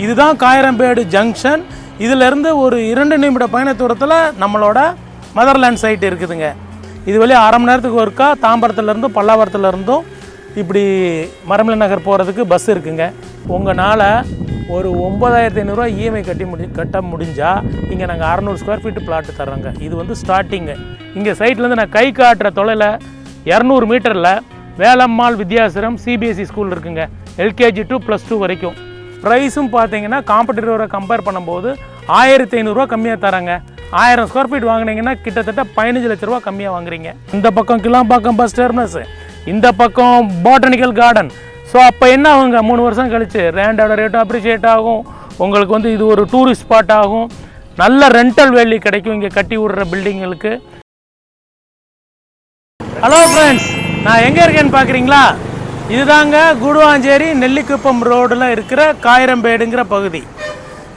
இதுதான் காயிரம்பேடு ஜங்ஷன். இதிலிருந்து ஒரு 2 நிமிட பயண தூரத்தில் நம்மளோட மதர்லேண்ட் சைட் இருக்குதுங்க. இது வழி அரை மணி நேரத்துக்கு ஒருக்கா தாம்பரத்துலேருந்தும் பல்லாவரத்துலேருந்தும் இப்படி மரமலை நகர் போகிறதுக்கு பஸ் இருக்குங்க. உங்களால் ஒரு 9,500 இஎம்ஐ கட்ட முடிஞ்சால் இங்கே நாங்கள் 600 ஸ்கொயர் ஃபீட்டு பிளாட்டு தர்றோங்க. இது வந்து ஸ்டார்டிங்கு. இங்கே சைட்லேருந்து நான் கை காட்டுற தொலைவில் 200 மீட்டரில் வேலம்மாள் வித்யாசிரம் சிபிஎஸ்சி ஸ்கூல் இருக்குங்க. எல்கேஜி டு +2 வரைக்கும். ப்ரைஸும் பார்த்தீங்கன்னா காம்படிட்டரை கம்பேர் பண்ணும்போது 1,500 கம்மியாக தராங்க. 1000 ஸ்கொயர் ஃபீட் வாங்கினீங்கன்னா கிட்டத்தட்ட 15 லட்ச ரூபா கம்மியாக வாங்குறீங்க. இந்த பக்கம் கிளாம்பாக்கம் பஸ் டெர்மினஸ், இந்த பக்கம் பாட்டனிக்கல் கார்டன். ஸோ அப்போ என்ன ஆகுங்க, 3 வருஷம் கழிச்சு ரேண்டோட ரேட்டும் அப்ரிஷியேட் ஆகும். உங்களுக்கு வந்து இது ஒரு டூரிஸ்ட் ஸ்பாட் ஆகும். நல்ல ரெண்டல் வேல்யூ கிடைக்கும் இங்கே கட்டி விடுற பில்டிங்களுக்கு. ஹலோ ஃப்ரெண்ட்ஸ், நான் எங்கே இருக்கேன்னு பார்க்குறீங்களா? இதுதாங்க கூடுவாஞ்சேரி நெல்லிக்குப்பம் ரோடில் இருக்கிற காயிரம்பேடுங்கிற பகுதி.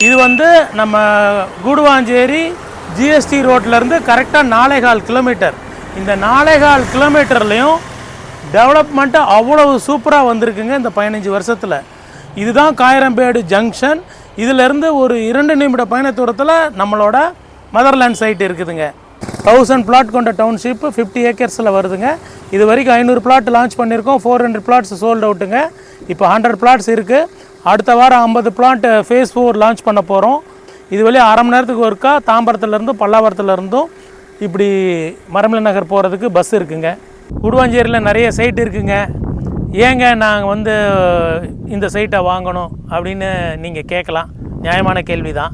இது வந்து நம்ம கூடுவாஞ்சேரி ஜிஎஸ்டி ரோட்லேருந்து கரெக்டாக 4.25 கிலோமீட்டர். இந்த 4.25 கிலோமீட்டர்லேயும் டெவலப்மெண்ட்டு அவ்வளவு சூப்பராக வந்திருக்குங்க இந்த 15 வருஷத்தில். இதுதான் காயிரம்பேடு ஜங்ஷன். இதிலேருந்து ஒரு 2 நிமிட பயண தூரத்தில் நம்மளோட மதர்லேண்ட் சைட் இருக்குதுங்க. 1000 பிளாட் கொண்ட டவுன்ஷிப்பு 50 ஏக்கர்ஸில் வருதுங்க. இது வரைக்கும் 500 பிளாட் லான்ச் பண்ணியிருக்கோம். 400 பிளாட்ஸ் சோல்ட் அவுட்டுங்க. இப்போ 100 பிளாட்ஸ் இருக்குது. அடுத்த வாரம் 50 பிளாட் ஃபேஸ் 4 லான்ச் பண்ண போகிறோம். இது வழி அரை மணி நேரத்துக்கு ஒருக்கா தாம்பரத்துலேருந்தும் பல்லாவரத்துலேருந்தும் இப்படி மரமலை நகர் போகிறதுக்கு பஸ் இருக்குங்க. கூடுவாஞ்சேரியில் நிறைய சைட் இருக்குங்க. ஏங்க நாங்கள் வந்து இந்த சைட்டை வாங்கணும் அப்படின்னு நீங்கள் கேட்கலாம். நியாயமான கேள்வி தான்.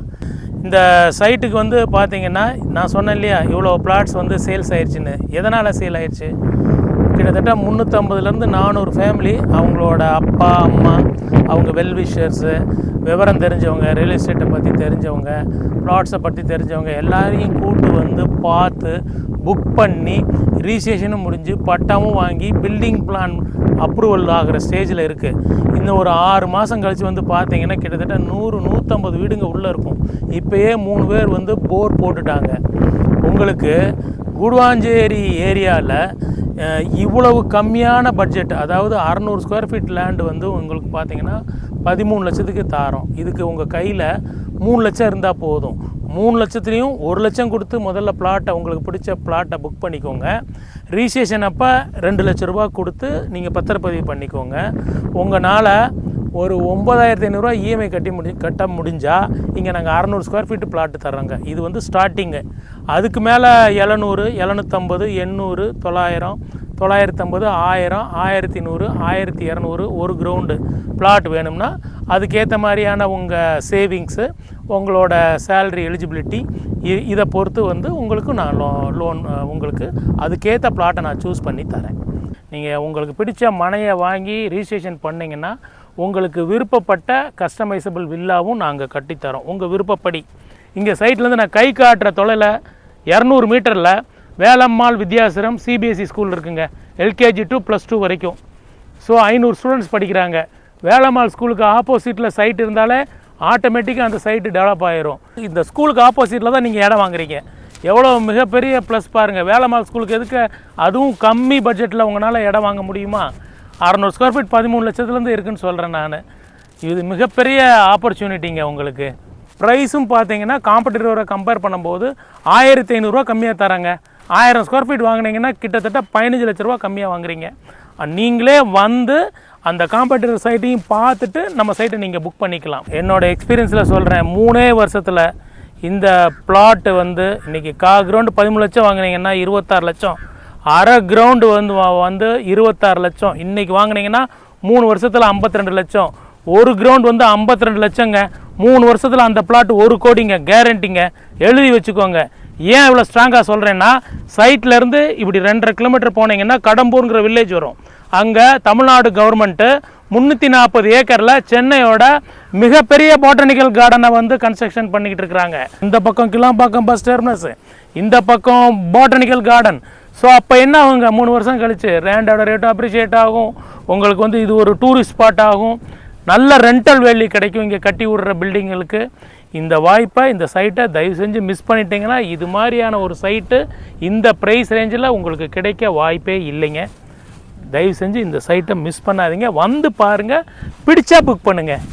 இந்த சைட்டுக்கு வந்து பார்த்திங்கன்னா நான் சொன்னேன் இல்லையா, இவ்வளோ பிளாட்ஸ் வந்து சேல்ஸ் ஆயிடுச்சுன்னு. எதனால் சேல் ஆயிடுச்சு? கிட்டத்தட்ட 350லேருந்து 400 ஃபேமிலி, அவங்களோட அப்பா அம்மா, அவங்க வெல்விஷர்ஸு, விவரம் தெரிஞ்சவங்க, ரியல் எஸ்டேட்டை பற்றி தெரிஞ்சவங்க, ப்ளாட்ஸை பற்றி தெரிஞ்சவங்க எல்லாரையும் கூட்டு வந்து பார்த்து புக் பண்ணி ரிஜிஸ்ட்ரேஷனும் முடிஞ்சு பட்டாவும் வாங்கி பில்டிங் பிளான் அப்ரூவல் ஆகிற ஸ்டேஜில் இருக்குது. இன்னும் ஒரு 6 மாதம் கழித்து வந்து பார்த்திங்கன்னா கிட்டத்தட்ட 100-150 வீடுங்க உள்ளே இருக்கும். இப்போயே 3 பேர் வந்து போர் போட்டுட்டாங்க. உங்களுக்கு கூடுவாஞ்சேரி ஏரியாவில் இவ்வளவு கம்மியான பட்ஜெட், அதாவது 600 ஸ்கொயர் ஃபீட் லேண்டு வந்து உங்களுக்கு பார்த்திங்கன்னா 13 லட்சத்துக்கு தாரோம். இதுக்கு உங்கள் கையில் 3 லட்சம் இருந்தால் போதும். 3 லட்சத்துலேயும் 1 லட்சம் கொடுத்து முதல்ல பிளாட்டை, உங்களுக்கு பிடிச்ச பிளாட்டை புக் பண்ணிக்கோங்க. ரிஜிஸ்ட்ரேஷன் அப்போ 2 லட்ச ரூபா கொடுத்து நீங்கள் பத்திரப்பதிவு பண்ணிக்கோங்க. உங்களால் ஒரு 9,500 இஎம்ஐ கட்ட முடிஞ்சால் இங்கே நாங்கள் 600 ஸ்கொயர் ஃபீட்டு பிளாட்டு தர்றோங்க. இது வந்து ஸ்டார்டிங்கு. அதுக்கு மேலே 700, 750, 800, 900, 950, 1000, 1100, 1200 ஒரு கிரவுண்டு பிளாட் வேணும்னா அதுக்கேற்ற மாதிரியான உங்கள் சேவிங்ஸு, உங்களோட சேல்ரி எலிஜிபிலிட்டி இதை பொறுத்து வந்து உங்களுக்கு நான் லோன் உங்களுக்கு அதுக்கேற்ற பிளாட்டை நான் சூஸ் பண்ணி தரேன். நீங்கள் உங்களுக்கு பிடிச்ச மனையை வாங்கி ரிஜிஸ்ட்ரேஷன் பண்ணிங்கன்னா உங்களுக்கு விருப்பப்பட்ட கஸ்டமைசபிள் வில்லாவும் நாங்கள் கட்டித்தரோம் உங்கள் விருப்பப்படி. இங்கே சைட்லேருந்து நான் கை காட்டுற தொலைவில் 200 மீட்டரில் வேலம்மாள் வித்யாசிரம் சிபிஎஸ்சி ஸ்கூல் இருக்குங்க. எல்கேஜி டு +2 வரைக்கும். ஸோ 500 ஸ்டூடெண்ட்ஸ் படிக்கிறாங்க. வேலம்மாள் ஸ்கூலுக்கு ஆப்போசிட்டில் சைட் இருந்தாலே ஆட்டோமேட்டிக்காக அந்த சைட்டு டெவலப் ஆகிரும். இந்த ஸ்கூலுக்கு ஆப்போசிட்டில் தான் நீங்கள் இடம் வாங்குறீங்க. எவ்வளோ மிகப்பெரிய ப்ளஸ் பாருங்கள். வேலம்மாள் ஸ்கூலுக்கு எதுக்கு, அதுவும் கம்மி பட்ஜெட்டில் உங்களால் இடம் வாங்க முடியுமா? 600 ஸ்கொயர் ஃபீட் 13 லட்சத்துலேருந்து இருக்குதுன்னு சொல்கிறேன் நான். இது மிகப்பெரிய ஆப்பர்ச்சுனிட்டிங்க உங்களுக்கு. ப்ரைஸும் பார்த்தீங்கன்னா காம்படிட்டரை கம்பேர் பண்ணும்போது 1,500 கம்மியாக தராங்க. 1000 ஸ்கொயர் ஃபீட் வாங்கினீங்கன்னா கிட்டத்தட்ட 15 லட்ச ரூபா கம்மியாக வாங்குறீங்க. நீங்களே வந்து அந்த காம்படிட்டர் சைட்டையும் பார்த்துட்டு நம்ம சைட்டை நீங்கள் புக் பண்ணிக்கலாம். என்னோடய எக்ஸ்பீரியன்ஸில் சொல்கிறேன், 3 வருஷத்தில் இந்த பிளாட்டு வந்து இன்றைக்கி கிரவுண்டு 13 லட்சம் வாங்கினீங்கன்னா 26 லட்சம், அரை கிரவுண்டு வந்து 26 லட்சம். இன்றைக்கி வாங்கினீங்கன்னா 3 வருஷத்தில் 52 லட்சம். ஒரு கிரவுண்ட் வந்து 52 லட்சங்க. 3 வருஷத்தில் அந்த பிளாட் 1 கோடிங்க, கேரண்டிங்க. எழுதி வச்சுக்கோங்க. ஏன் இவ்வளோ ஸ்ட்ராங்காக சொல்கிறேன்னா, சைட்லேருந்து இப்படி 2.5 கிலோமீட்டர் போனீங்கன்னா கடம்பூருங்கிற வில்லேஜ் வரும். அங்கே தமிழ்நாடு கவர்மெண்ட்டு 340 ஏக்கரில் சென்னையோட மிகப்பெரிய பாட்டனிக்கல் கார்டனை வந்து கன்ஸ்ட்ரக்ஷன் பண்ணிக்கிட்டு இருக்கிறாங்க. இந்த பக்கம் கிளாம்பாக்கம் பஸ் டெர்மினஸ், இந்த பக்கம் பாட்டனிக்கல் கார்டன். ஸோ அப்போ என்ன ஆகுங்க, 3 வருஷம் கழிச்சு ரேண்டோட ரேட்டும் அப்ரிஷியேட் ஆகும். உங்களுக்கு வந்து இது ஒரு டூரிஸ்ட் ஸ்பாட் ஆகும். நல்ல ரெண்டல் வேல்யூ கிடைக்கும் இங்கே கட்டி விடுற பில்டிங்களுக்கு. இந்த வாய்ப்பை, இந்த சைட்டை தயவு செஞ்சு மிஸ் பண்ணிட்டீங்கன்னா, இது மாதிரியான ஒரு சைட்டு இந்த ப்ரைஸ் ரேஞ்சில் உங்களுக்கு கிடைக்க வாய்ப்பே இல்லைங்க. தயவு செஞ்சு இந்த சைட்டை மிஸ் பண்ணாதீங்க. வந்து பாருங்கள், பிடிச்சா புக் பண்ணுங்கள்.